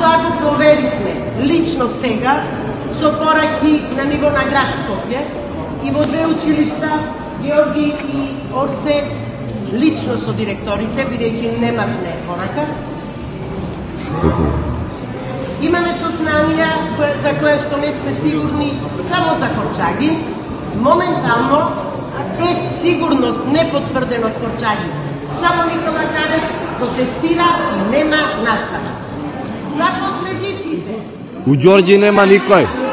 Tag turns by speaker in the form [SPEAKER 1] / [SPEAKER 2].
[SPEAKER 1] тоа го проверивме лично сега со пораки на ниво на град Скопје и во две училишта, Георги и Орце, лично со директорите, бидејќи немавме порака. Имаме сознанија за која што не сме сигурни само за Корчаги. Моментално, без сигурност непотврден од Корчаги, само Никола Карев протестира и нема настава. За последиците.
[SPEAKER 2] У Ѓорѓи нема никој.